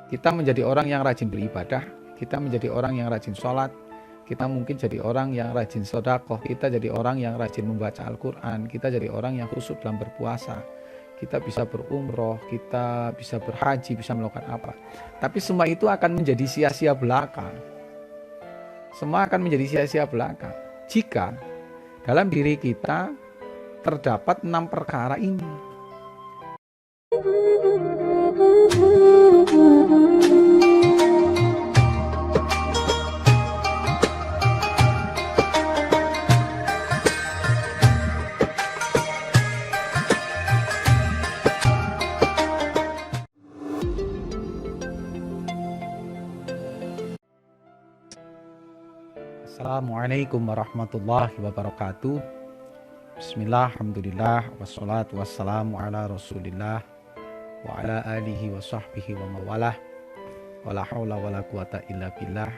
Kita menjadi orang yang rajin beribadah, kita menjadi orang yang rajin sholat, kita mungkin jadi orang yang rajin sedekah, kita jadi orang yang rajin membaca Al-Quran, kita jadi orang yang khusyuk dalam berpuasa, kita bisa berumroh, kita bisa berhaji, bisa melakukan apa. Tapi semua itu akan menjadi sia-sia belaka. Semua akan menjadi sia-sia belaka jika dalam diri kita terdapat 6 perkara ini. Assalamualaikum warahmatullahi wabarakatuh. Bismillah, alhamdulillah, wassalatu wassalamu ala rasulillah wa ala alihi wa sahbihi wa mawalah, wa la hawla wa la quwata illa billah.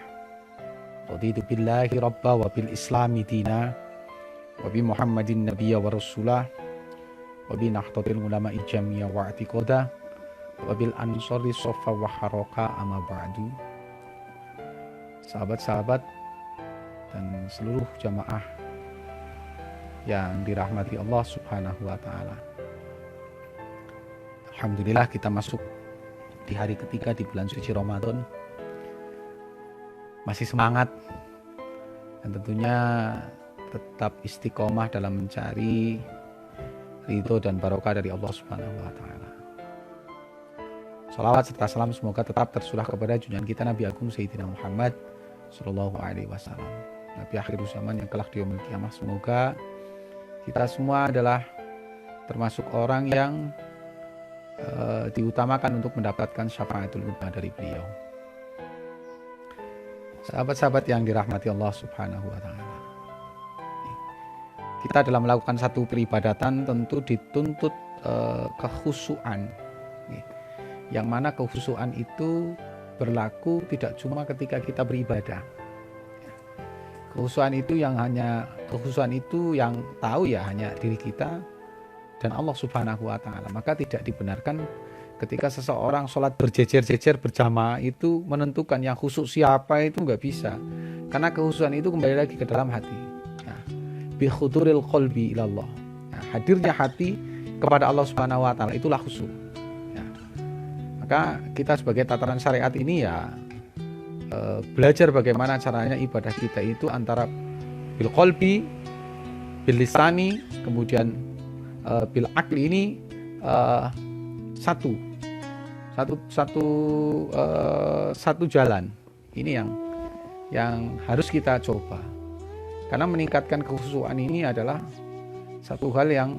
Raditu billahi rabba wa bil islami dina wa bi muhammadin nabiyya wa rasulah wa bi nahdlatil ulama'i jamiyya wa i'tiqada wa bil ansari sofa wa haroka amma ba'du. Sahabat-sahabat dan seluruh jamaah yang dirahmati Allah Subhanahu wa ta'ala. Alhamdulillah kita masuk di hari ketiga di bulan suci Ramadan. Masih semangat dan tentunya tetap istiqomah dalam mencari ridho dan barokah dari Allah Subhanahu wa ta'ala. Salawat serta salam semoga tetap tercurah kepada junjungan kita Nabi Agung Sayyidina Muhammad Sallallahu Alaihi Wasallam, Nabi akhir zaman yang kelak di yaumil qiyamah. Semoga kita semua adalah termasuk orang yang diutamakan untuk mendapatkan syafaatul uzma dari beliau. Sahabat-sahabat yang dirahmati Allah Subhanahu wa ta'ala, kita dalam melakukan satu peribadatan tentu dituntut kekhusyuan, yang mana kekhusyuan itu berlaku tidak cuma ketika kita beribadah. Kekhusyuan itu yang tahu ya hanya diri kita dan Allah Subhanahu wa ta'ala. Maka tidak dibenarkan ketika seseorang sholat berjejer-jejer berjamaah itu menentukan yang khusyuk siapa, itu nggak bisa. Karena kekhusyuan itu kembali lagi ke dalam hati. Bi khuduril qalbi ilallah. Hadirnya hati kepada Allah Subhanahu wa ta'ala, itulah khusyuk. Maka kita sebagai tataran syariat ini ya belajar bagaimana caranya ibadah kita itu antara bil qalbi, bil lisani, kemudian bil akli ini satu jalan. Ini yang harus kita coba. Karena meningkatkan kekhusyuan ini adalah satu hal yang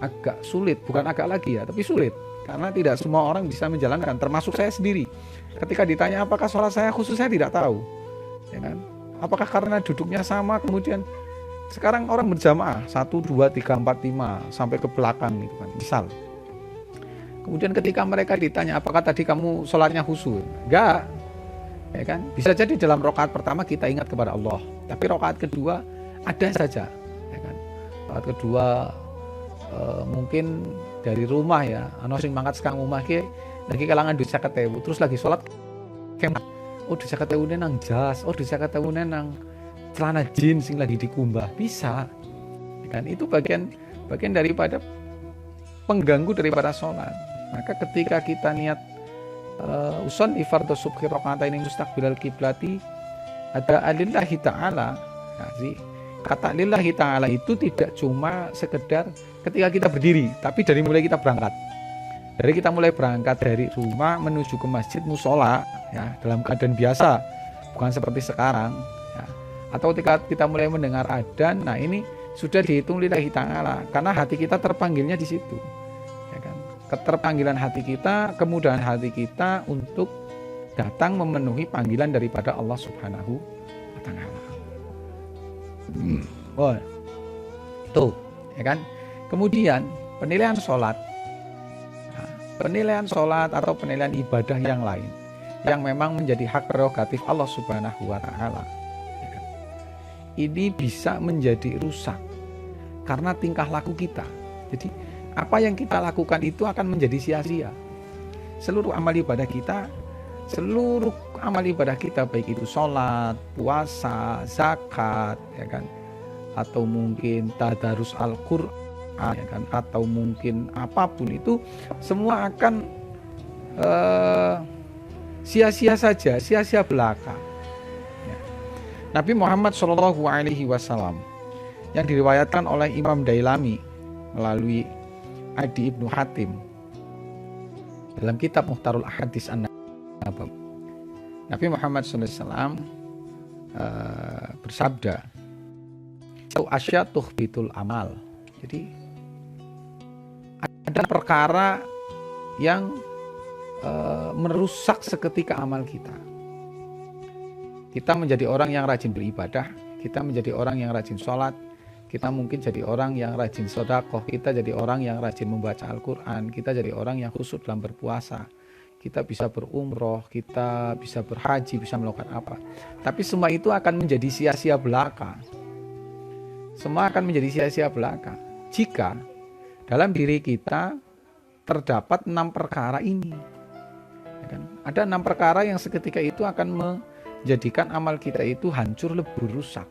agak sulit, bukan agak lagi ya, tapi sulit. Karena tidak semua orang bisa menjalankan, termasuk saya sendiri. Ketika ditanya apakah sholat saya khusus, saya tidak tahu. Ya kan? Apakah karena duduknya sama, kemudian sekarang orang berjamaah 1, 2, 3, 4, 5 sampai ke belakang gitu kan, misal. Kemudian ketika mereka ditanya apakah tadi kamu sholatnya khusyuk, enggak, ya kan? Bisa jadi dalam rakaat pertama kita ingat kepada Allah, tapi rakaat kedua ada saja, ya kan? Rakaat kedua mungkin dari rumah ya, ana sing mangkat sekang omah ki lagi kalangan duit 50.000, terus lagi sholat kemat. Oh, duit 50.000 nang jas, oh duit 50.000 nang celana jeans sing lagi dikumbah, bisa. Ya kan? Itu bagian daripada pengganggu daripada sholat. Maka ketika kita niat uson fardhu subhi rakaatain mustaqbilal kiblati, ada alillahi ta'ala. Nah, kata lillahi ta'ala itu tidak cuma sekedar ketika kita berdiri, tapi dari mulai kita berangkat. Dari kita mulai berangkat dari rumah menuju ke masjid musola ya, dalam keadaan biasa, bukan seperti sekarang ya. Atau ketika kita mulai mendengar adzan, nah ini sudah dihitung lillahi ta'ala, karena hati kita terpanggilnya di situ. Ya kan? Keterpanggilan hati kita, kemudahan hati kita untuk datang memenuhi panggilan daripada Allah Subhanahu wa ta'ala. Oh, tuh, ya kan? Kemudian penilaian sholat atau penilaian ibadah yang lain yang memang menjadi hak prerogatif Allah Subhanahu wa ta'ala, ya kan? Ini bisa menjadi rusak karena tingkah laku kita. Jadi apa yang kita lakukan itu akan menjadi sia-sia. seluruh amal ibadah kita, baik itu sholat, puasa, zakat, ya kan, atau mungkin tadarus Al-Quran, ya kan, atau mungkin apapun itu, semua akan sia-sia saja, sia-sia belaka. Ya. Nabi Muhammad SAW yang diriwayatkan oleh Imam Dailami melalui Adi Ibnu Hatim dalam kitab Muhtarul Ahadits An-Nabawi, Nabi Muhammad SAW bersabda, "Asyatuh bitul amal." Jadi ada perkara yang merusak seketika amal kita. Kita menjadi orang yang rajin beribadah, kita menjadi orang yang rajin sholat, kita mungkin jadi orang yang rajin sedekah, kita jadi orang yang rajin membaca Al-Quran, kita jadi orang yang khusyuk dalam berpuasa, kita bisa berumroh, kita bisa berhaji, bisa melakukan apa. Tapi semua itu akan menjadi sia-sia belaka. Semua akan menjadi sia-sia belaka jika dalam diri kita terdapat 6 perkara ini. Ya kan? Ada 6 perkara yang seketika itu akan menjadikan amal kita itu hancur, lebur, rusak.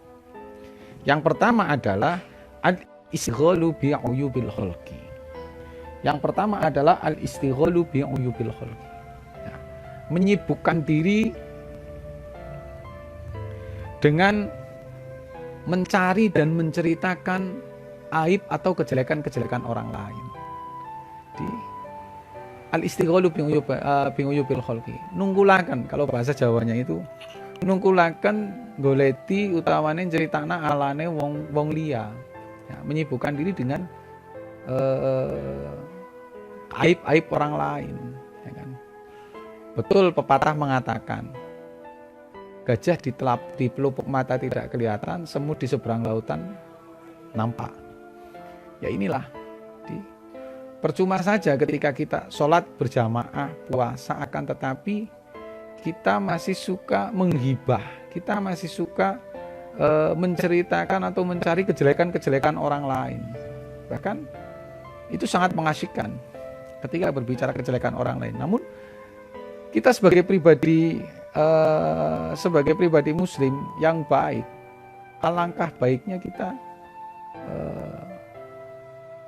Yang pertama adalah al-istighalu bi'uyubil khalqi. Yang pertama adalah al-istighalu bi'uyubil khalqi. Ya. Menyibukkan diri dengan mencari dan menceritakan aib atau kejelekan-kejelekan orang lain. Di al-istighalu bi'uyubil khalqi. Nunggulaken, kalau bahasa Jawanya itu nungkulaken goleti utawane ceritana alane wong liya, ya, menyibukkan diri dengan aib-aib orang lain, ya kan? Betul pepatah mengatakan, gajah di pelupuk mata tidak kelihatan, semut di seberang lautan nampak. Ya inilah, percuma saja ketika kita sholat berjamaah, puasa, akan tetapi kita masih suka menghibah, kita masih suka menceritakan atau mencari kejelekan-kejelekan orang lain. Bahkan itu sangat mengasyikkan ketika berbicara kejelekan orang lain. Namun kita sebagai pribadi muslim yang baik, alangkah baiknya kita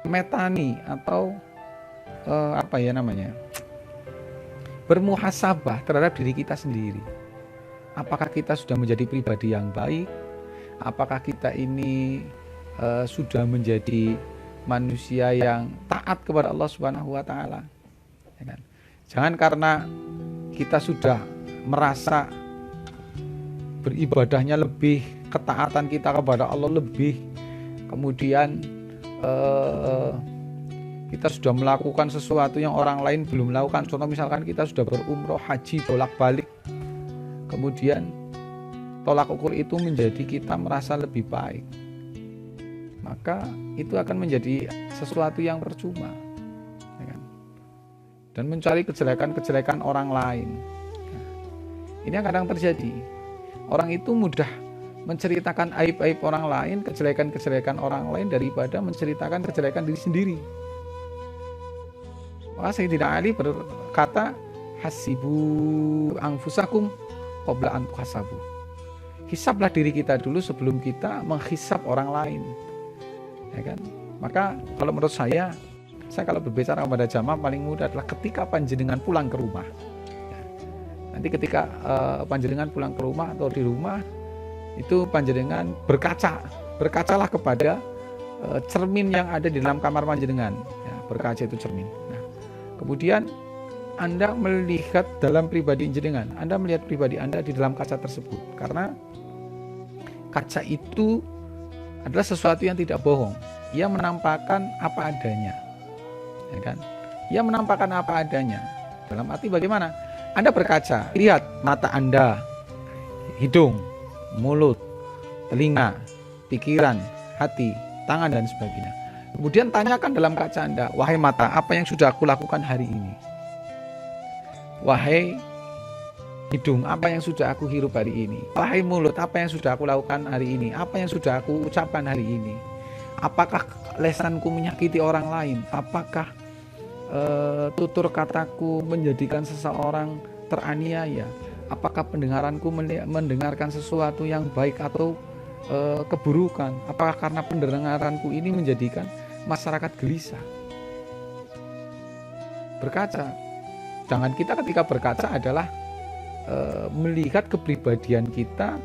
metani atau bermuhasabah terhadap diri kita sendiri. Apakah kita sudah menjadi pribadi yang baik? Apakah kita ini sudah menjadi manusia yang taat kepada Allah Subhanahu wa taala? Ya kan? Jangan karena kita sudah merasa beribadahnya lebih, ketaatan kita kepada Allah lebih, kemudian kita sudah melakukan sesuatu yang orang lain belum melakukan. Contoh misalkan kita sudah berumroh, haji, bolak-balik, kemudian tolak ukur itu menjadi kita merasa lebih baik, maka itu akan menjadi sesuatu yang percuma, ya kan? Dan mencari kejelekan-kejelekan orang lain, ini yang kadang terjadi. Orang itu mudah menceritakan aib-aib orang lain, kejelekan-kejelekan orang lain, daripada menceritakan kejelekan diri sendiri. Maka Sayyidina Ali berkata, hasibu anfusakum qabla an tuhasabu. Hisablah diri kita dulu sebelum kita menghisab orang lain, ya kan? Maka kalau menurut saya kalau berbicara kepada jamaah paling mudah adalah ketika panjenengan pulang ke rumah. Ya. Nanti ketika panjenengan pulang ke rumah atau di rumah, itu panjenengan berkacalah kepada cermin yang ada di dalam kamar panjenengan. Ya, berkaca itu cermin. Nah, kemudian Anda melihat dalam pribadi jenengan, Anda melihat pribadi Anda di dalam kaca tersebut, karena kaca itu adalah sesuatu yang tidak bohong. Ia menampakkan apa adanya, ya kan? Ia menampakkan apa adanya. Dalam arti bagaimana? Anda berkaca, lihat mata Anda, hidung, mulut, telinga, pikiran, hati, tangan, dan sebagainya. Kemudian tanyakan dalam kaca Anda, wahai mata, apa yang sudah aku lakukan hari ini? Wahai hidung, apa yang sudah aku hirup hari ini? Wahai mulut, apa yang sudah aku lakukan hari ini? Apa yang sudah aku ucapkan hari ini? Apakah lesanku menyakiti orang lain? Apakah tutur kataku menjadikan seseorang teraniaya? Apakah pendengaranku mendengarkan sesuatu yang baik atau keburukan? Apakah karena pendengaranku ini menjadikan masyarakat gelisah? Berkaca, jangan kita ketika berkaca adalah melihat kepribadian kita.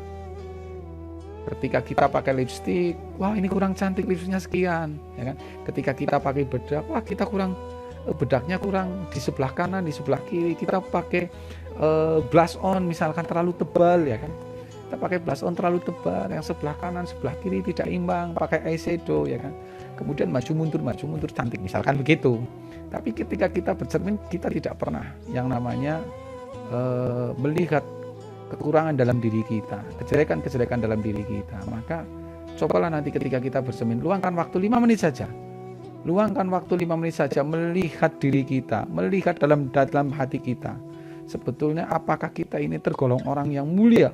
Ketika kita pakai lipstik, wah ini kurang cantik lipstiknya sekian, ya kan? Ketika kita pakai bedak, wah kita kurang, bedaknya kurang di sebelah kanan, di sebelah kiri. Kita pakai blush on misalkan terlalu tebal, ya kan? Kita pakai blush on terlalu tebal, yang sebelah kanan, sebelah kiri tidak imbang. Pakai eyeshadow, ya kan? Kemudian maju mundur cantik, misalkan begitu. Tapi ketika kita bercermin, kita tidak pernah yang namanya melihat kekurangan dalam diri kita, kejelekan-kejelekan dalam diri kita. Maka cobalah nanti ketika kita bercermin, luangkan waktu 5 menit saja. Luangkan waktu 5 menit saja melihat diri kita, melihat dalam hati kita. Sebetulnya apakah kita ini tergolong orang yang mulia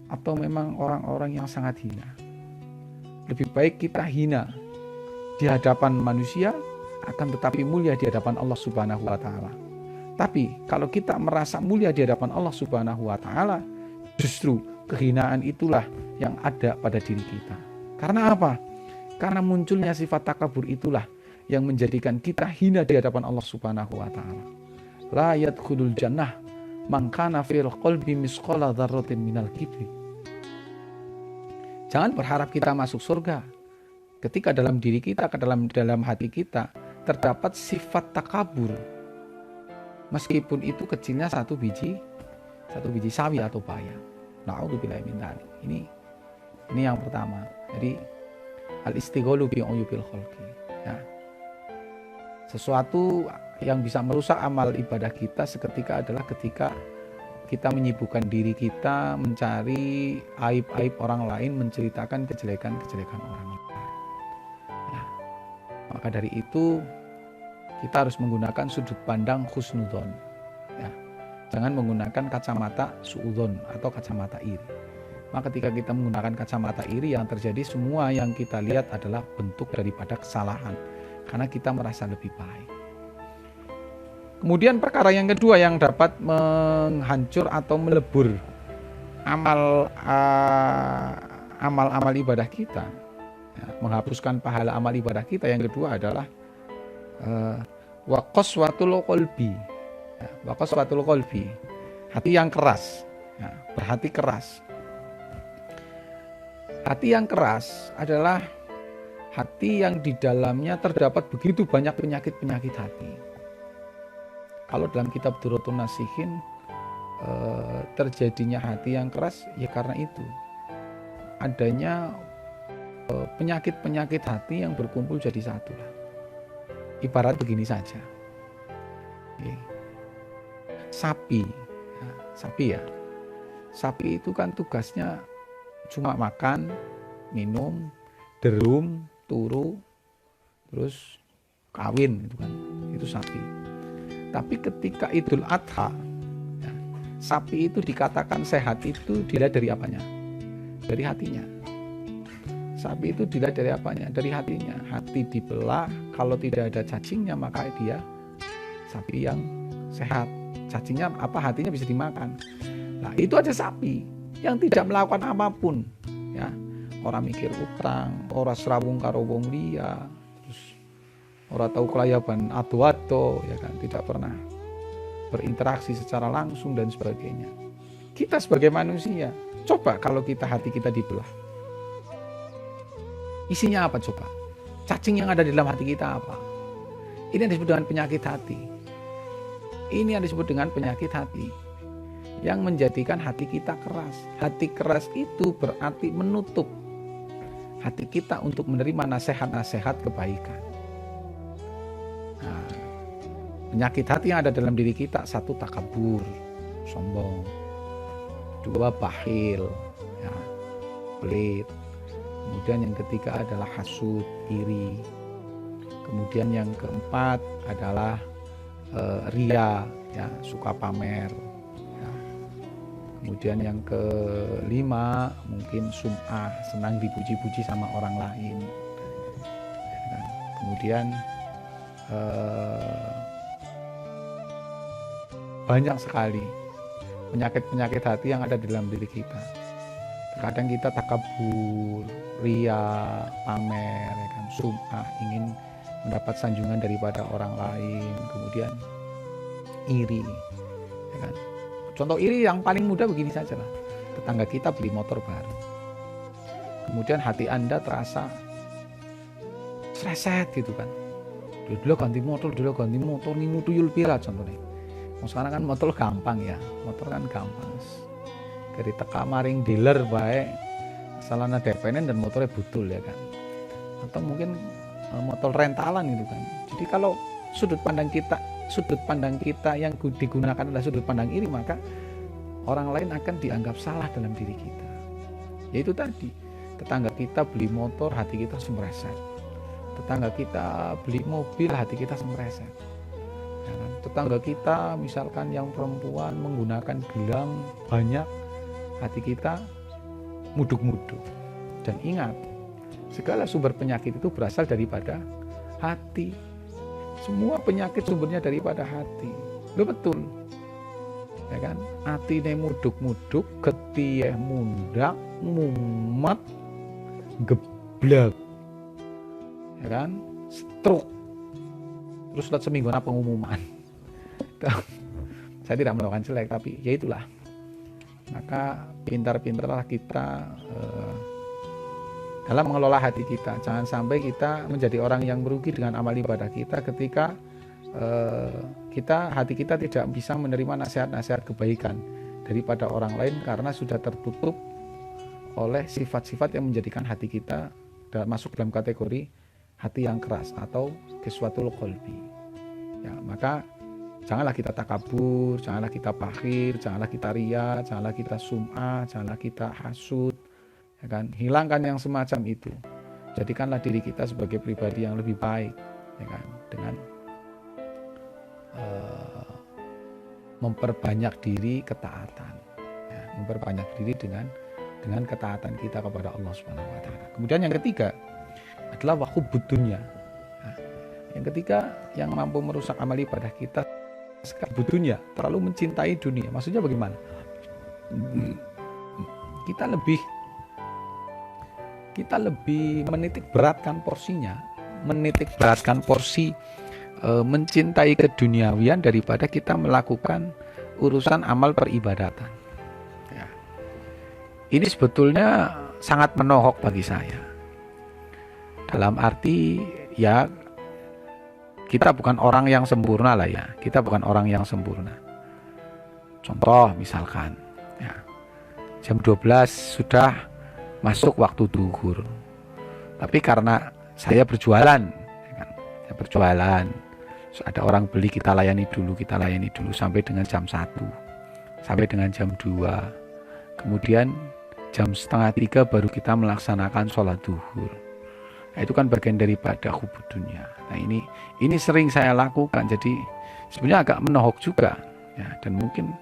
atau memang orang-orang yang sangat hina? Lebih baik kita hina di hadapan manusia, akan tetapi mulia di hadapan Allah Subhanahu wa taala. Tapi kalau kita merasa mulia di hadapan Allah Subhanahu wa taala, justru kehinaan itulah yang ada pada diri kita. Karena apa? Karena munculnya sifat takabur itulah yang menjadikan kita hina di hadapan Allah Subhanahu wa taala. La yadkhulul jannah man kana fil qalbi misqala dzarratin minal kibri. Jangan berharap kita masuk surga ketika dalam diri kita, dalam hati kita terdapat sifat takabur. Meskipun itu kecilnya satu biji sawi atau bayam. Na'udzubillahi min dzalik. Ini yang pertama. Jadi al-istighalu bi uyubil khalqi. Ya. Sesuatu yang bisa merusak amal ibadah kita seketika adalah ketika kita menyibukkan diri kita mencari aib-aib orang lain, menceritakan kejelekan-kejelekan orang lain. Ya. Maka dari itu kita harus menggunakan sudut pandang husnudzon. Ya. Jangan menggunakan kacamata suudzon atau kacamata iri. Maka ketika kita menggunakan kacamata iri, yang terjadi semua yang kita lihat adalah bentuk daripada kesalahan. Karena kita merasa lebih baik. Kemudian perkara yang kedua yang dapat menghancur atau melebur amal ibadah kita, ya, menghapuskan pahala amal ibadah kita, yang kedua adalah wa qaswatul qalbi. Wa qaswatul qalbi, hati yang keras, ya, berhati keras. Hati yang keras adalah hati yang di dalamnya terdapat begitu banyak penyakit-penyakit hati. Kalau dalam kitab Durratun Nasihin, terjadinya hati yang keras ya karena itu adanya penyakit-penyakit hati yang berkumpul jadi satu. Ibarat begini saja, sapi itu kan tugasnya cuma makan, minum, derum, turu, terus kawin, itu sapi. Tapi ketika Idul Adha, ya, sapi itu dikatakan sehat itu dilihat dari apanya? Dari hatinya. Sapi itu dilihat dari apanya? Dari hatinya. Hati dibelah, kalau tidak ada cacingnya maka dia sapi yang sehat. Cacingnya apa? Hatinya bisa dimakan. Nah, itu aja sapi yang tidak melakukan apapun, ya. Orang mikir utang, orang serabung karo wong liya, terus orang tahu kelayaban ado-ado, ya kan, tidak pernah berinteraksi secara langsung dan sebagainya. Kita sebagai manusia, coba kalau hati kita dibelah, isinya apa coba? Cacing yang ada di dalam hati kita apa? Ini yang disebut dengan penyakit hati. Ini yang disebut dengan penyakit hati, yang menjadikan hati kita keras. Hati keras itu berarti menutup hati kita untuk menerima nasihat-nasihat kebaikan. Nah, penyakit hati yang ada dalam diri kita, satu takabur, sombong, dua bakhil, ya, pelit. Kemudian yang ketiga adalah hasud, iri. Kemudian yang keempat adalah ria, ya, suka pamer. Kemudian yang kelima mungkin sum'ah, senang dipuji-puji sama orang lain. Kemudian banyak sekali penyakit-penyakit hati yang ada di dalam diri kita. Terkadang kita takabur, ria, pamer, ya kan, sum'ah, ingin mendapat sanjungan daripada orang lain, kemudian iri, ya kan. Contoh iri yang paling mudah begini saja lah. Tetangga kita beli motor baru, kemudian hati Anda terasa streset gitu kan. Dulu ganti motor, ini tuyul pira contohnya. Sekarang kan motor gampang ya, motor kan gampang. Dari teka maring dealer baik, salahnya DPN dan motornya betul ya kan. Atau mungkin motor rentalan gitu kan. Jadi kalau sudut pandang kita yang digunakan adalah sudut pandang iri, maka orang lain akan dianggap salah dalam diri kita. Yaitu tadi, tetangga kita beli motor, hati kita semreset. Tetangga kita beli mobil, hati kita semreset. Ya kan? Tetangga kita misalkan yang perempuan menggunakan gelang banyak, hati kita muduk-muduk. Dan ingat, segala sumber penyakit itu berasal daripada hati. Semua penyakit sumbernya daripada hati. Lo betul, ya kan? Hati ini muduk-muduk, getih mundak, mumet, geblek, ya kan? Stroke. Terus lihat seminggu pengumuman. Saya tidak melakukan jelek, tapi ya itulah. Maka pintar-pintarlah kita dalam mengelola hati kita. Jangan sampai kita menjadi orang yang merugi dengan amal ibadah kita ketika hati kita tidak bisa menerima nasihat-nasihat kebaikan daripada orang lain karena sudah tertutup oleh sifat-sifat yang menjadikan hati kita masuk dalam kategori hati yang keras atau qiswatul qalbi. Ya, maka janganlah kita takabur, janganlah kita pakhir, janganlah kita ria, janganlah kita sum'ah, janganlah kita hasud, ya kan? Hilangkan yang semacam itu. Jadikanlah diri kita sebagai pribadi yang lebih baik, ya kan? Dengan memperbanyak diri ketaatan, ya, memperbanyak diri dengan ketaatan kita kepada Allah Subhanahu Wa Taala. Kemudian yang ketiga adalah wahubbud dunya. Nah, yang ketiga yang mampu merusak amal ibadah kita, butuhnya terlalu mencintai dunia. Maksudnya bagaimana? Kita lebih menitik beratkan porsinya, mencintai keduniawian daripada kita melakukan urusan amal peribadatan. Ya. Ini sebetulnya sangat menohok bagi saya. Dalam arti ya kita bukan orang yang sempurna lah ya. Kita bukan orang yang sempurna. Contoh misalkan ya, jam 12 sudah masuk waktu duhur. Tapi karena saya berjualan, ya kan? Saya berjualan. So, ada orang beli, kita layani dulu sampai dengan jam 1. Sampai dengan jam 2. Kemudian jam 2:30 baru kita melaksanakan sholat duhur. Nah, itu kan bagian daripada hubbud dunya. Nah, ini sering saya lakukan, jadi sebenarnya agak menohok juga ya, dan mungkin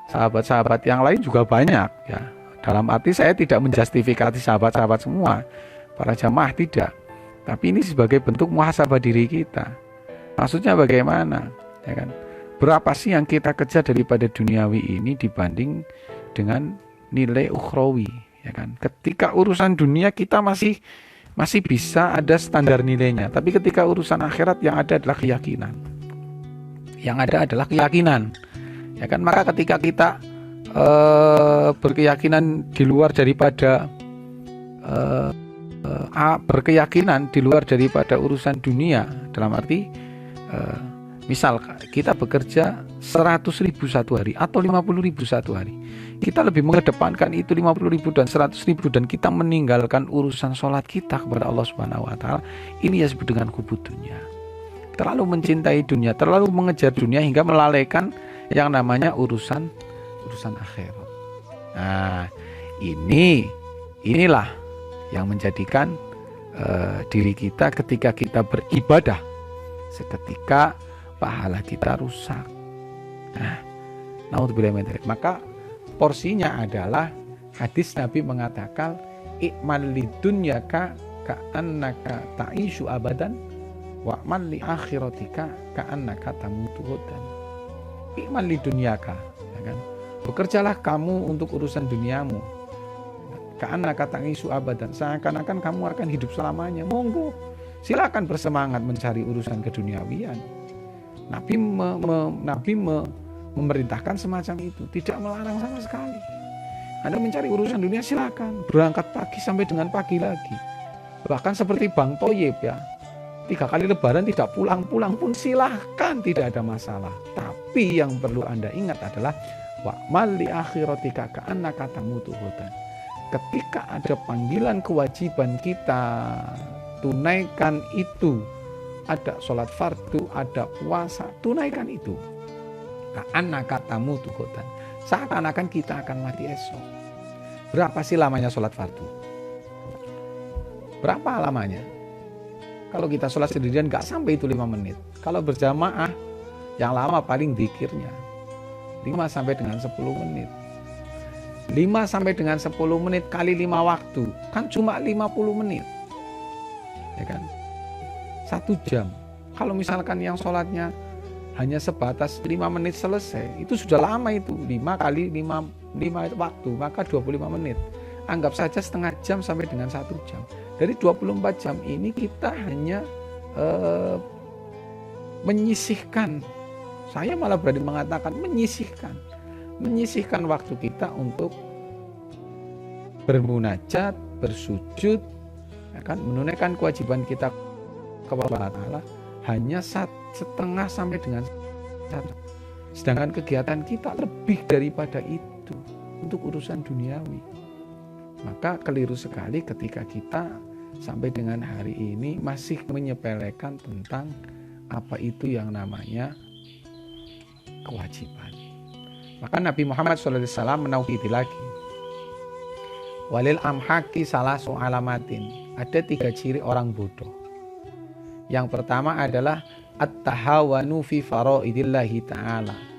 sahabat-sahabat yang lain juga banyak ya. Dalam arti saya tidak menjustifikasi sahabat-sahabat semua, para jamaah tidak. Tapi ini sebagai bentuk muhasabah diri kita. Maksudnya bagaimana? Ya kan? Berapa sih yang kita kejar daripada duniawi ini dibanding dengan nilai ukhrawi, ya kan? Ketika urusan dunia kita masih bisa ada standar nilainya, tapi ketika urusan akhirat yang ada adalah keyakinan. Ya kan, maka ketika kita berkeyakinan di luar daripada urusan dunia, dalam arti misal kita bekerja 100.000 satu hari atau 50.000 satu hari, kita lebih mengedepankan itu 50.000 dan 100.000 dan kita meninggalkan urusan sholat kita kepada Allah Subhanahu Wa Taala. Ini ya disebut dengan hubbud dunya. Terlalu mencintai dunia, terlalu mengejar dunia hingga melalaikan yang namanya urusan akhirat. Nah, inilah yang menjadikan diri kita ketika kita beribadah, seketika pahala kita rusak. Nah, naudzubillah min dzalik. Maka porsinya adalah hadis Nabi mengatakan i'mal lidunyaka ka'annaka ta'ishu abadan wa'mal li akhiratika ka'annaka tamutu ghadan. iman li dunyaka, ya kan? Bekerjalah kamu untuk urusan duniamu. Ka'anna katangisu abadan, seakan-akan kamu akan hidup selamanya. Monggo, silakan bersemangat mencari urusan keduniawian. Nabi memerintahkan semacam itu, tidak melarang sama sekali. Anda mencari urusan dunia silakan, berangkat pagi sampai dengan pagi lagi. Bahkan seperti Bang Toyib ya, 3 kali lebaran tidak pulang-pulang pun silahkan, tidak ada masalah. Tapi yang perlu Anda ingat adalah wa'mal li akhiratika ka'annaka tamutu ghadan. Ketika ada panggilan kewajiban kita tunaikan itu, ada sholat fardu, ada puasa, tunaikan itu. Ka'annaka tamutu ghadan, seakan-akan kita akan mati esok. Berapa sih lamanya sholat fardu? Berapa lamanya? Kalau kita sholat sendirian nggak sampai itu 5 menit. Kalau berjamaah yang lama paling dzikirnya 5 sampai dengan 10 menit. 5 sampai dengan 10 menit kali 5 waktu kan cuma 50 menit. Ya kan? 1 jam. Kalau misalkan yang sholatnya hanya sebatas 5 menit selesai, itu sudah lama itu. 5 kali 5 itu waktu, maka 25 menit. Anggap saja setengah jam sampai dengan 1 jam. Dari 24 jam ini kita hanya menyisihkan, saya malah berani mengatakan menyisihkan waktu kita untuk bermunajat, bersujud, ya kan, menunaikan kewajiban kita kepada Allah hanya setengah sampai dengan 1. Sedangkan kegiatan kita lebih daripada itu untuk urusan duniawi. Maka keliru sekali ketika kita sampai dengan hari ini masih menyepelekan tentang apa itu yang namanya kewajiban. Maka Nabi Muhammad SAW menauhidi lagi. Walil amhaki salasu alamatin. Ada 3 ciri orang bodoh. Yang pertama adalah at-tahawanu fi faraidillahi ta'ala.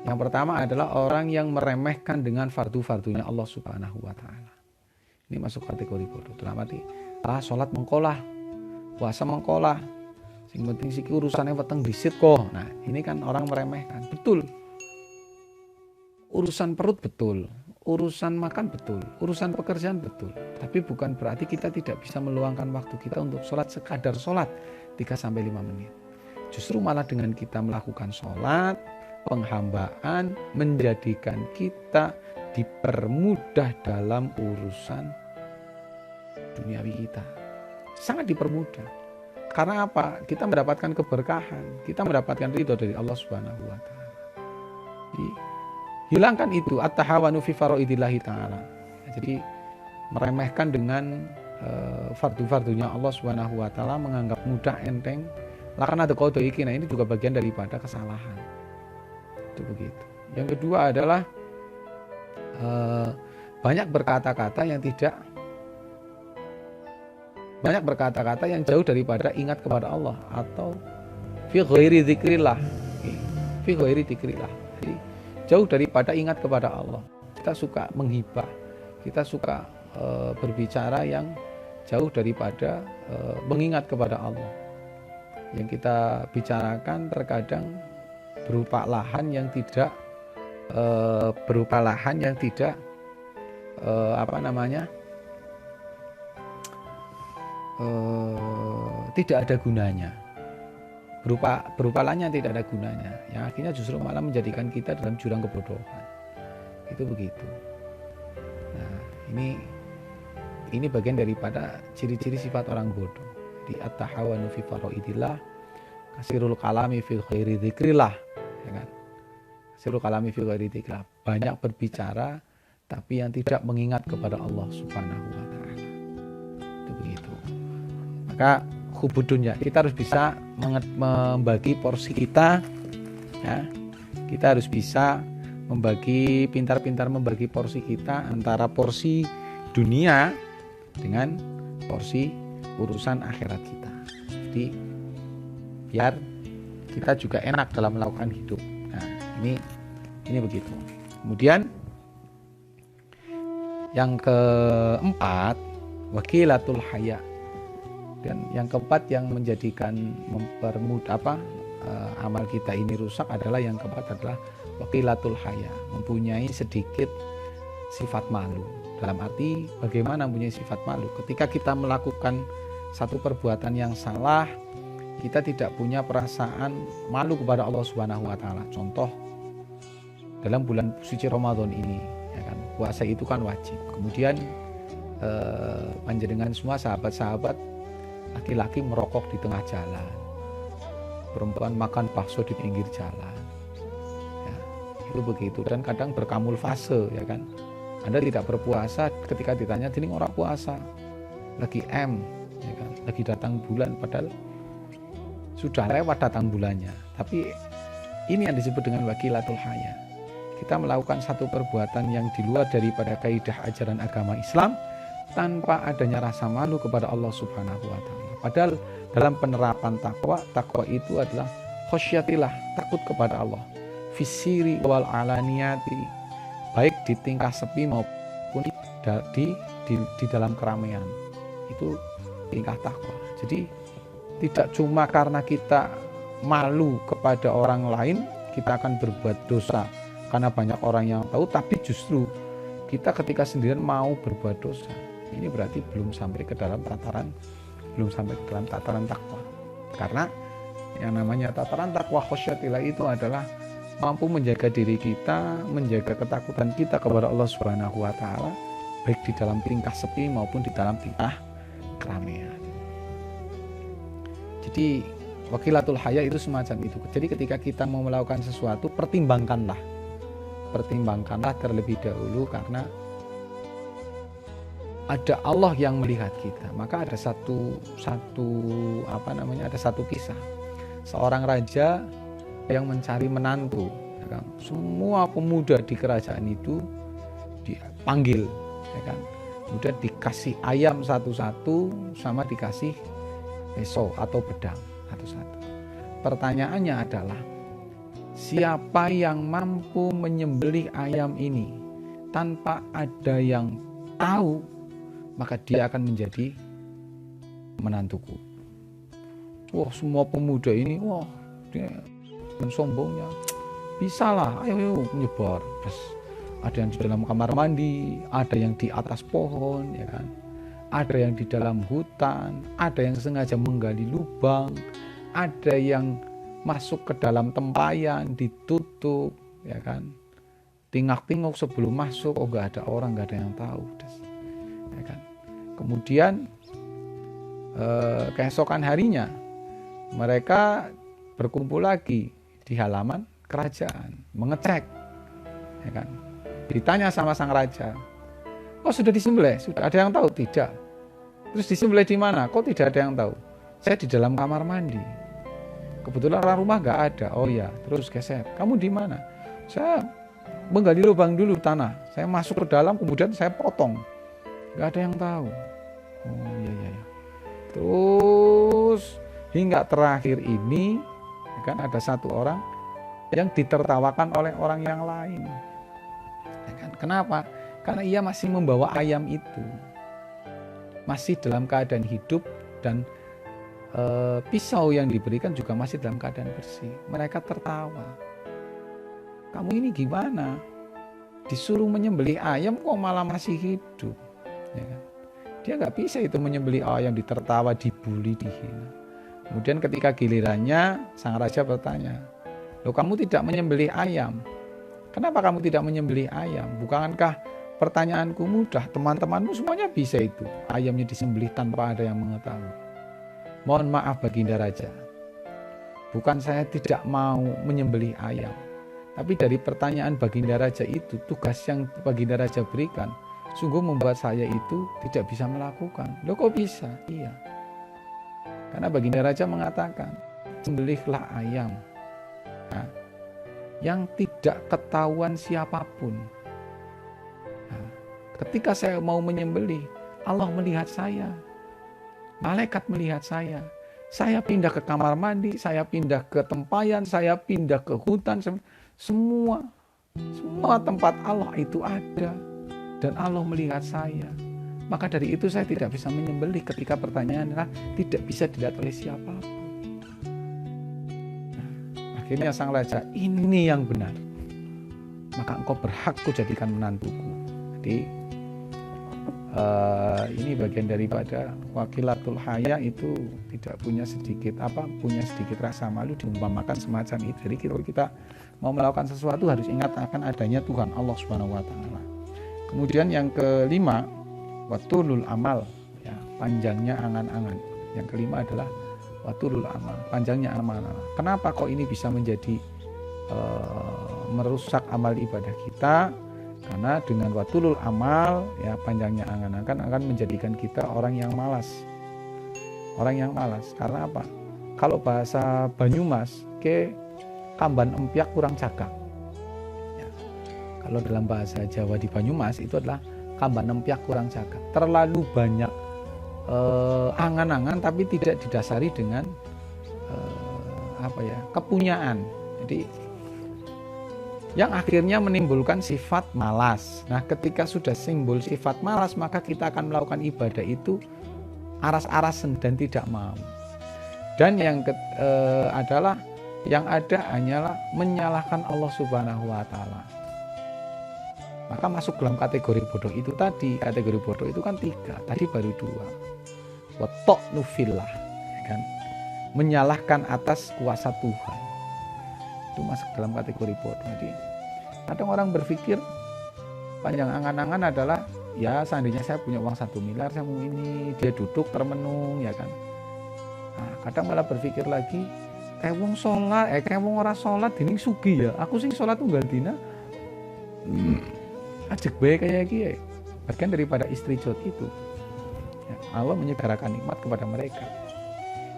Yang pertama adalah orang yang meremehkan dengan fardu-fardunya Allah Subhanahu wa taala. Ini masuk kategori bodoh. Dalam arti, sholat mengkolah, puasa mengkolah, sing penting sih urusannya weteng disit kok. Nah, ini kan orang meremehkan. Betul. Urusan perut betul, urusan makan betul, urusan pekerjaan betul. Tapi bukan berarti kita tidak bisa meluangkan waktu kita untuk sholat, sekadar sholat 3-5 menit. Justru malah dengan kita melakukan sholat, penghambaan menjadikan kita dipermudah dalam urusan duniawi kita. Sangat dipermudah. Karena apa? Kita mendapatkan keberkahan, kita mendapatkan ridho dari Allah Subhanahu wa taala. Hilangkan itu at-tahawanu fi faraidillahi ta'ala. Jadi meremehkan dengan fardu-fardunya Allah Subhanahu wa taala, menganggap mudah, enteng. Karena ada qadha iki, nah ini juga bagian daripada kesalahan. Itu begitu. Yang kedua adalah banyak berkata-kata yang jauh daripada ingat kepada Allah, atau fi ghairi dzikrillah. Fi ghairi dzikrillah. Jadi jauh daripada ingat kepada Allah. Kita suka menghibah, kita suka berbicara yang jauh daripada mengingat kepada Allah. Yang kita bicarakan terkadang berupa lahan yang tidak tidak ada gunanya, berupa lahan yang tidak ada gunanya, yang akhirnya justru malah menjadikan kita dalam jurang kebodohan. Itu begitu. Nah, ini bagian daripada ciri-ciri sifat orang bodoh. Di at-tahawanu fi faraidillah, kasirul kalami fi ghairi dzikrillah, ya kan? Kasirul kalami fi ghairi dzikrillah, banyak berbicara tapi yang tidak mengingat kepada Allah Subhanahu wa taala. Itu begitu. Maka hubudunya, kita harus bisa membagi porsi kita, ya. Kita harus bisa pintar-pintar membagi porsi kita antara porsi dunia dengan porsi urusan akhirat kita. Jadi biar kita juga enak dalam melakukan hidup. Nah, ini begitu. Kemudian yang keempat, wakilatul haya. Dan yang keempat yang menjadikan amal kita ini rusak adalah yang keempat adalah waqilatul haya, mempunyai sedikit sifat malu. Dalam arti bagaimana mempunyai sifat malu? Ketika kita melakukan satu perbuatan yang salah, kita tidak punya perasaan malu kepada Allah Subhanahu wa taala. Contoh dalam bulan suci Ramadan ini, ya kan, puasa itu kan wajib. Kemudian panjenengan semua sahabat-sahabat laki-laki merokok di tengah jalan, perempuan makan bakso di pinggir jalan, ya, itu begitu. Dan kadang berkamuflase, ya kan, Anda tidak berpuasa, ketika ditanya ini orang puasa, lagi ya kan, lagi datang bulan, padahal sudah lewat datang bulannya. Tapi ini yang disebut dengan waqilatul haya. Kita melakukan satu perbuatan yang di luar daripada kaidah ajaran agama Islam tanpa adanya rasa malu kepada Allah Subhanahu wa taala. Padahal dalam penerapan takwa itu adalah khosyatillah, takut kepada Allah, fisiri wal alaniyati, baik di tingkah sepi maupun di dalam keramaian. Itu tingkah takwa. Jadi tidak cuma karena kita malu kepada orang lain kita akan berbuat dosa karena banyak orang yang tahu, tapi justru kita ketika sendirian mau berbuat dosa. Ini berarti belum sampai ke dalam tataran takwa. Karena yang namanya tataran takwa khosyatillah itu adalah mampu menjaga diri kita, menjaga ketakutan kita kepada Allah Subhanahu wa taala, baik di dalam tingkah sepi maupun di dalam tingkah keramaian. Jadi waqilatul haya itu semacam itu. Jadi ketika kita mau melakukan sesuatu, pertimbangkanlah terlebih dahulu, karena ada Allah yang melihat kita. Maka ada satu kisah. Seorang raja yang mencari menantu, ya kan? Semua pemuda di kerajaan itu dipanggil, ya kan? Kemudian dikasih ayam satu-satu sama dikasih pisau atau pedang satu-satu. Pertanyaannya adalah siapa yang mampu menyembelih ayam ini tanpa ada yang tahu, maka dia akan menjadi menantuku. Wah, semua pemuda ini, wah, dia dan sombongnya, bisalah, ayo menyebar. Terus ada yang di dalam kamar mandi, ada yang di atas pohon, ya kan, ada yang di dalam hutan, ada yang sengaja menggali lubang, ada yang masuk ke dalam tempayan ditutup, ya kan, tingak-tinguk sebelum masuk, oh nggak ada orang, nggak ada yang tahu, ya kan. Kemudian keesokan harinya mereka berkumpul lagi di halaman kerajaan mengecek, ya kan. Ditanya sama sang raja, oh sudah disembelih? Sudah ada yang tahu? Tidak. Terus disembelih di mana? Kok tidak ada yang tahu? Saya di dalam kamar mandi. Kebetulan orang rumah nggak ada. Oh ya, terus geser. Kamu di mana? Saya menggali lubang dulu tanah. Saya masuk ke dalam, kemudian saya potong. Nggak ada yang tahu. Oh iya. Terus hingga terakhir ini, kan ada satu orang yang ditertawakan oleh orang yang lain. Ya kan? Kenapa? Karena ia masih membawa ayam itu, masih dalam keadaan hidup, dan pisau yang diberikan juga masih dalam keadaan bersih. Mereka tertawa. Kamu ini gimana? Disuruh menyembelih ayam kok malah masih hidup? Ya kan? Dia nggak bisa itu menyembelih ayam, ditertawa, dibully, dihina. Kemudian ketika gilirannya, sang raja bertanya, loh kamu tidak menyembelih ayam? Kenapa kamu tidak menyembelih ayam? Bukankah pertanyaanku mudah, teman-temanmu semuanya bisa itu, ayamnya disembelih tanpa ada yang mengetahui. Mohon maaf Baginda Raja, bukan saya tidak mau menyembelih ayam, tapi dari pertanyaan Baginda Raja itu, tugas yang Baginda Raja berikan sungguh membuat saya itu tidak bisa melakukan. Loh kok bisa? Iya, karena Baginda Raja mengatakan, sembelihlah ayam yang tidak ketahuan siapapun. Ketika saya mau menyembelih, Allah melihat saya, malaikat melihat saya pindah ke kamar mandi, saya pindah ke tempayan, saya pindah ke hutan, semua tempat Allah itu ada, dan Allah melihat saya. Maka dari itu saya tidak bisa menyembelih ketika pertanyaan adalah tidak bisa dilihat oleh siapapun. Akhirnya sang raja, ini yang benar, maka engkau berhak kujadikan menantuku. Jadi ini bagian daripada wakilatul haya itu tidak punya sedikit rasa malu, diumpamakan semacam itu. Jadi kalau kita mau melakukan sesuatu harus ingat akan adanya Tuhan Allah Subhanahu wa taala. Kemudian yang kelima, watulul amal, ya, panjangnya angan-angan. Yang kelima adalah watulul amal, panjangnya amal. Kenapa kok ini bisa menjadi merusak amal ibadah kita? Karena dengan watulul amal, ya, panjangnya angan-angan akan menjadikan kita orang yang malas. Orang yang malas. Karena apa? Kalau bahasa Banyumas, ke kamban empyak kurang cakap. Ya. Kalau dalam bahasa Jawa di Banyumas itu adalah kamban empyak kurang cakap. Terlalu banyak angan-angan tapi tidak didasari dengan kepunyaan. Jadi yang akhirnya menimbulkan sifat malas. Nah, ketika sudah simbol sifat malas, maka kita akan melakukan ibadah itu aras-arasan dan tidak mau. Dan yang adalah yang ada hanyalah menyalahkan Allah Subhanahu wa taala. Maka masuk dalam kategori bodoh itu tadi. Kategori bodoh itu kan 3, tadi baru 2. Wa ta'nu fillah, kan? Menyalahkan atas kuasa Tuhan. Itu masuk dalam kategori bodoh. Jadi kadang orang berpikir panjang angan-angan adalah, ya seandainya saya punya uang 1 miliar saya mau ini, dia duduk termenung, ya kan. Nah, kadang malah berpikir lagi, kayak wong sholat, kayak wong ora sholat ini sugi ya, aku sing sholat tunggal dina ajek bae kayak gini. Bagian daripada istri jod itu, ya, Allah menyegarakan nikmat kepada mereka.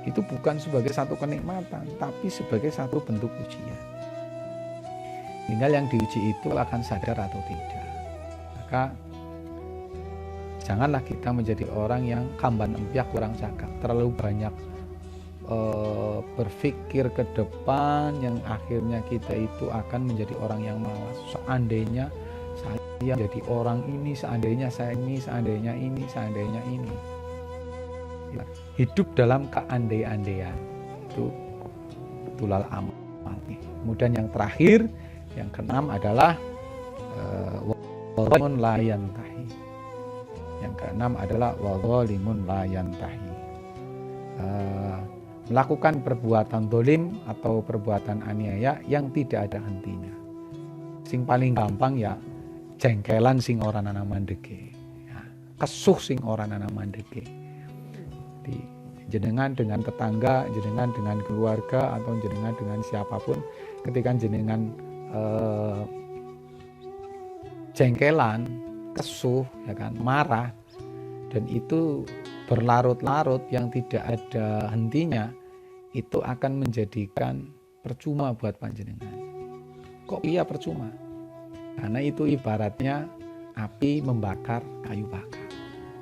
Itu bukan sebagai satu kenikmatan, tapi sebagai satu bentuk ujian. Tinggal yang diuji itu akan sadar atau tidak. Maka janganlah kita menjadi orang yang kamban empyak kurang cakap, terlalu banyak berpikir ke depan, yang akhirnya kita itu akan menjadi orang yang malas. Seandainya saya jadi orang ini, seandainya saya ini, seandainya ini, seandainya ini. Hidup dalam keandai-andaian itu tulal amal. Kemudian yang terakhir, yang keenam adalah wadzalimun la yantahi. Yang keenam adalah wadzalimun la yantahi. Melakukan perbuatan dolim atau perbuatan aniaya yang tidak ada hentinya. Sing paling gampang ya jengkelan sing ora ana mandeke. Ya, kesuh sing ora ana mandeke. Jenengan dengan tetangga, jenengan dengan keluarga, atau jenengan dengan siapapun, ketika jenengan jengkelan, kesuh, ya kan, marah, dan itu berlarut-larut yang tidak ada hentinya, itu akan menjadikan percuma buat panjenengan. Kok iya percuma? Karena itu ibaratnya api membakar kayu bakar.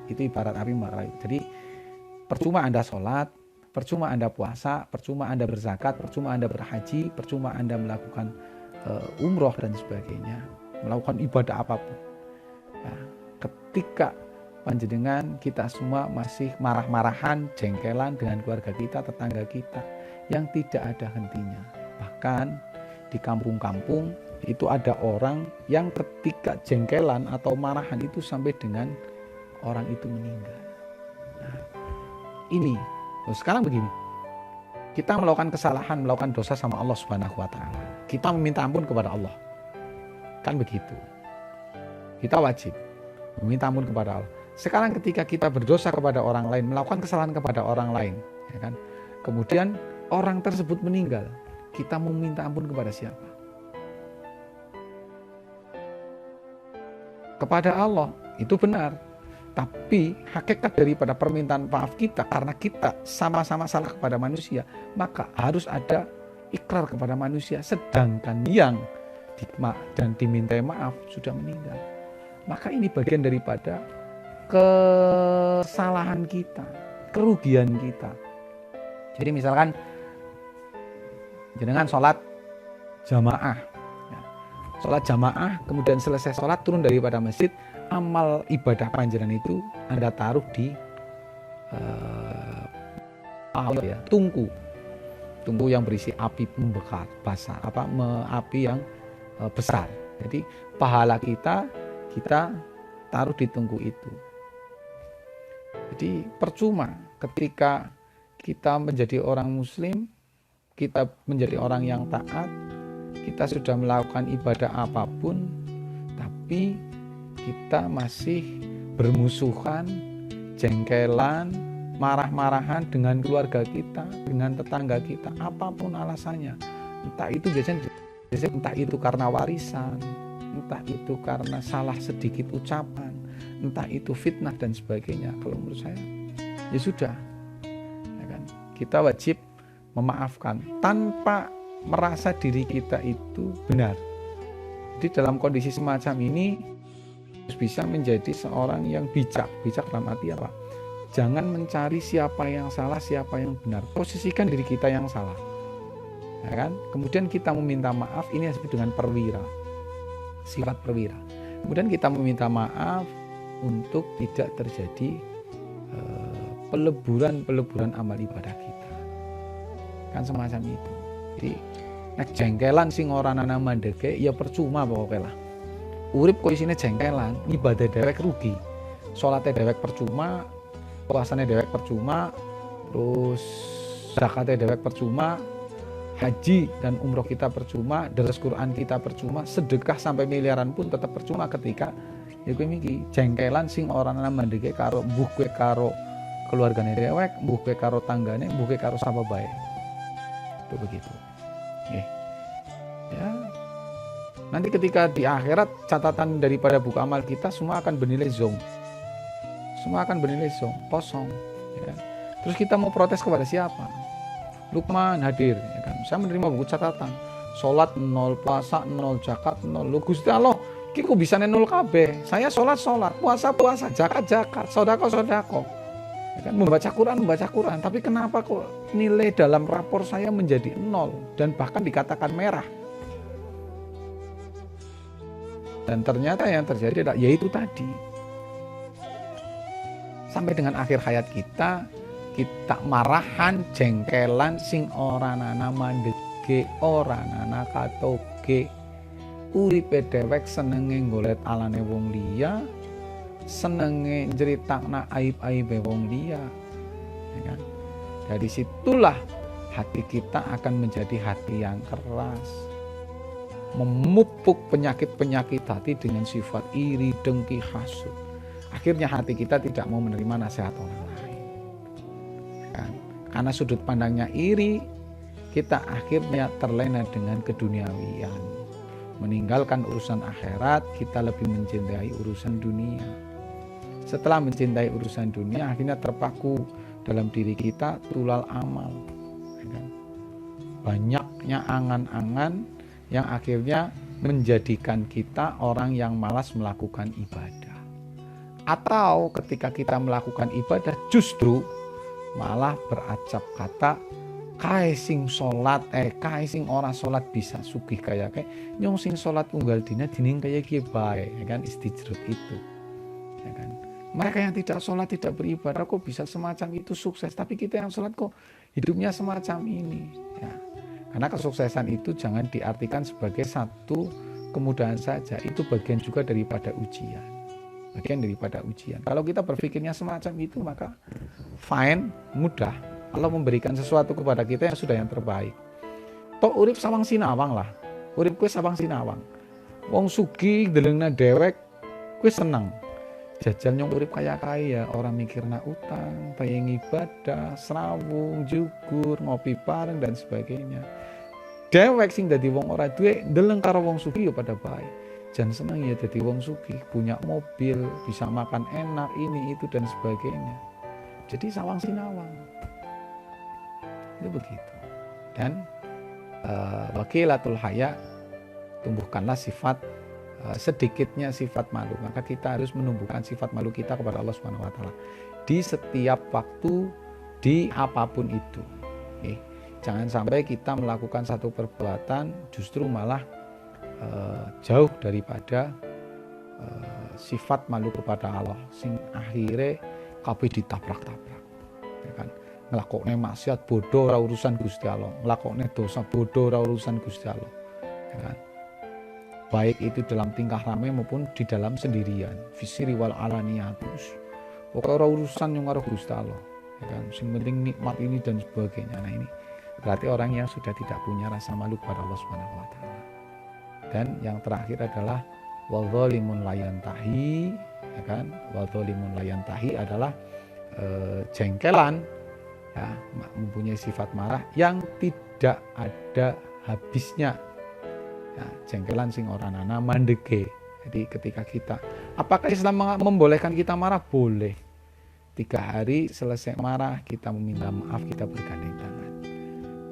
Itu ibarat api membakar kayu. Jadi percuma Anda sholat, percuma Anda puasa, percuma Anda berzakat, percuma Anda berhaji, percuma Anda melakukan umroh dan sebagainya, melakukan ibadah apapun. Ya, ketika panjenengan kita semua masih marah-marahan, jengkelan dengan keluarga kita, tetangga kita, yang tidak ada hentinya. Bahkan di kampung-kampung itu ada orang yang ketika jengkelan atau marahan itu sampai dengan orang itu meninggal. Nah, ini sekarang begini, kita melakukan kesalahan, melakukan dosa sama Allah Subhanahu wa taala, kita meminta ampun kepada Allah, kan begitu, kita wajib meminta ampun kepada Allah. Sekarang ketika kita berdosa kepada orang lain, melakukan kesalahan kepada orang lain, ya kan, kemudian orang tersebut meninggal, kita mau minta ampun kepada siapa? Kepada Allah. Itu benar. Tapi hakikat daripada permintaan maaf kita, karena kita sama-sama salah kepada manusia, maka harus ada ikrar kepada manusia, sedangkan yang dan dimintai maaf sudah meninggal. Maka ini bagian daripada kesalahan kita, kerugian kita. Jadi misalkan jenengan sholat jamaah, sholat jamaah, kemudian selesai sholat turun daripada masjid, amal ibadah panjenengan itu Anda taruh di tungku tungku yang berisi api membakar, api yang besar. Jadi pahala kita taruh di tungku itu. Jadi percuma ketika kita menjadi orang muslim, kita menjadi orang yang taat, kita sudah melakukan ibadah apapun, tapi kita masih bermusuhan, jengkelan, marah-marahan dengan keluarga kita, dengan tetangga kita, apapun alasannya. Entah itu biasanya entah itu karena warisan, entah itu karena salah sedikit ucapan, entah itu fitnah dan sebagainya. Kalau menurut saya, ya sudah, ya kan? Kita wajib memaafkan tanpa merasa diri kita itu benar. Jadi dalam kondisi semacam ini harus bisa menjadi seorang yang bijak dalam arti apa? Jangan mencari siapa yang salah, siapa yang benar. Posisikan diri kita yang salah. Ya kan? Kemudian kita meminta maaf, ini yang disebut dengan perwira, sifat perwira. Kemudian kita meminta maaf untuk tidak terjadi peleburan amal ibadah kita, kan semacam itu. Jadi nek jengkelan sing ora ana mandeke ya percuma pokoknya lah. Urip kok isine jengkelan, ibadah dewek rugi, salate dewek percuma, puasane dewek percuma, terus zakate dewek percuma, haji dan umroh kita percuma, deres Quran kita percuma, sedekah sampai miliaran pun tetap percuma ketika ya kowe iki jengkelan sing ora ana mandeke karo mbuh kowe karo keluargane dewek, mbuh kowe karo tanggane, mbuh kowe karo sapa bae. Itu begitu. Nggih. Ya. Nanti ketika di akhirat catatan daripada buku amal kita semua akan bernilai zong. Semua akan bernilai zong, kosong, ya. Terus kita mau protes kepada siapa? Lukman hadir, ya kan? Saya menerima buku catatan. Salat 0, puasa 0, zakat 0. Lu Gusti Allah, iki kok bisa 0 kabeh? Saya salat, puasa, zakat, sedekah. Ya kan? Membaca Quran, tapi kenapa kok nilai dalam rapor saya menjadi 0 dan bahkan dikatakan merah? Dan ternyata yang terjadi adalah yaitu tadi. Sampai dengan akhir hayat kita marahan, jengkelan sing ora ana mandege, ora ana katoge. Uripe dewek senenge golek alane wong liya, senenge njeritakna aib-aibe wong liya. Ya kan? Dari situlah hati kita akan menjadi hati yang keras, memupuk penyakit-penyakit hati dengan sifat iri, dengki, hasud. Akhirnya hati kita tidak mau menerima nasihat orang lain. Kan? Karena sudut pandangnya iri, kita akhirnya terlena dengan keduniawian. Meninggalkan urusan akhirat, kita lebih mencintai urusan dunia. Setelah mencintai urusan dunia, akhirnya terpaku dalam diri kita tulal amal. Kan? Banyaknya angan-angan yang akhirnya menjadikan kita orang yang malas melakukan ibadah. Atau ketika kita melakukan ibadah justru malah beracap kata kae sing salat kae sing ora salat bisa sugih kaya kae nyong sing salat unggal dina dining kaya kiye bae, ya kan, istijrut itu, ya kan. Mereka yang tidak salat, tidak beribadah kok bisa semacam itu sukses, tapi kita yang salat kok hidupnya semacam ini, ya. Karena kesuksesan itu jangan diartikan sebagai satu kemudahan saja, itu bagian juga daripada ujian. Kalau kita berpikirnya semacam itu, maka fine, mudah. Allah memberikan sesuatu kepada kita yang sudah yang terbaik. Tok urip sawang sinawang lah. Urip kowe sawang sinawang. Wong sugih delengna dewek kowe seneng. Jajal nyong urip kaya-kaya, orang mikirna utang, pengen ibadah, serawung, jugur, ngopi bareng dan sebagainya. Dewek sing dadi wong ora duwe ndeleng karo wong sugih ya pada baik. Jangan senang ya jadi wong sugih, punya mobil, bisa makan enak, ini itu dan sebagainya. Jadi sawang sinawang. Itu begitu. Dan wakilatul haya, tumbuhkanlah sifat sedikitnya sifat malu. Maka kita harus menumbuhkan sifat malu kita kepada Allah Subhanahu wa taala di setiap waktu, di apapun itu. Oke. Jangan sampai kita melakukan satu perbuatan justru malah jauh daripada sifat malu kepada Allah, sing akhirnya kabeh ditabrak-tabrak, ya kan? nglakokne maksiat bodoh ora urusan Gusti Allah, nglakokne dosa bodoh ora urusan Gusti Allah. Ya kan? Baik itu dalam tingkah ramai maupun di dalam sendirian, fisiri wal alaniyatus. Pokoknya ora urusan yang karo Gusti Allah. Ya kan? Sing penting nikmat ini dan sebagainya. Nah ini berarti orang yang sudah tidak punya rasa malu kepada Allah Subhanahu wa taala. Dan yang terakhir adalah wadzalimun layantahi, ya kan? Wadzalimun layantahi adalah jengkelan, ya, mempunyai sifat marah yang tidak ada habisnya. Ya, jengkelan sing ora ana mandege. Jadi ketika kita, apakah Islam membolehkan kita marah? Boleh. 3 hari selesai marah, kita meminta maaf, kita bergandeng tangan.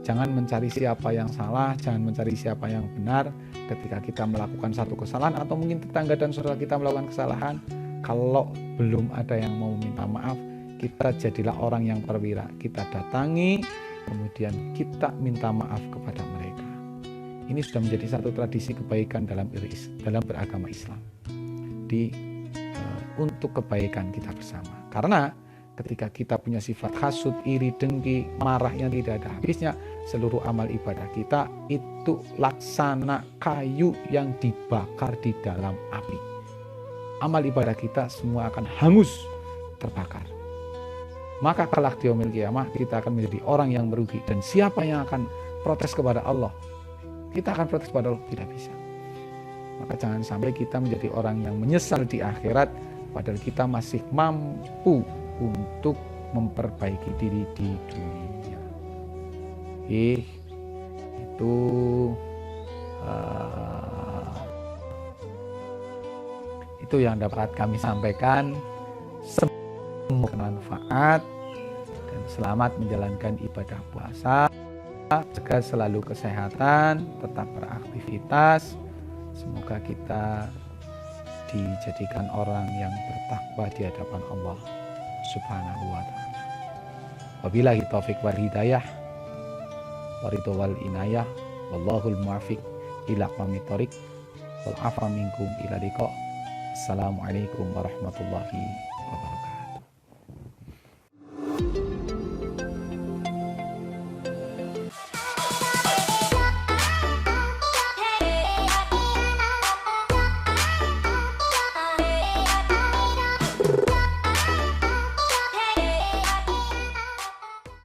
Jangan mencari siapa yang salah, jangan mencari siapa yang benar. Ketika kita melakukan satu kesalahan atau mungkin tetangga dan saudara kita melakukan kesalahan, kalau belum ada yang mau minta maaf, kita jadilah orang yang perwira. Kita datangi, kemudian kita minta maaf kepada mereka. Ini sudah menjadi satu tradisi kebaikan dalam beragama Islam. Untuk kebaikan kita bersama. Karena ketika kita punya sifat hasud, iri, dengki, marah yang tidak ada habisnya, seluruh amal ibadah kita itu laksana kayu yang dibakar di dalam api. Amal ibadah kita semua akan hangus, terbakar. Maka kelak di yaumil qiyamah kita akan menjadi orang yang merugi. Dan siapa yang akan protes kepada Allah? Kita akan protes kepada Allah, tidak bisa. Maka jangan sampai kita menjadi orang yang menyesal di akhirat, padahal kita masih mampu untuk memperbaiki diri di dunia. Itu yang dapat kami sampaikan. Semoga bermanfaat dan selamat menjalankan ibadah puasa. Jaga selalu kesehatan, tetap beraktivitas. Semoga kita dijadikan orang yang bertakwa di hadapan Allah Subhanahu wa ta'ala. Wabillahi taufiq wal hidayah, waridho wal inayah, wallahul muwaffiq ila aqwamit thoriq, wal afwa minkum ila liqa. Assalamualaikum warahmatullahi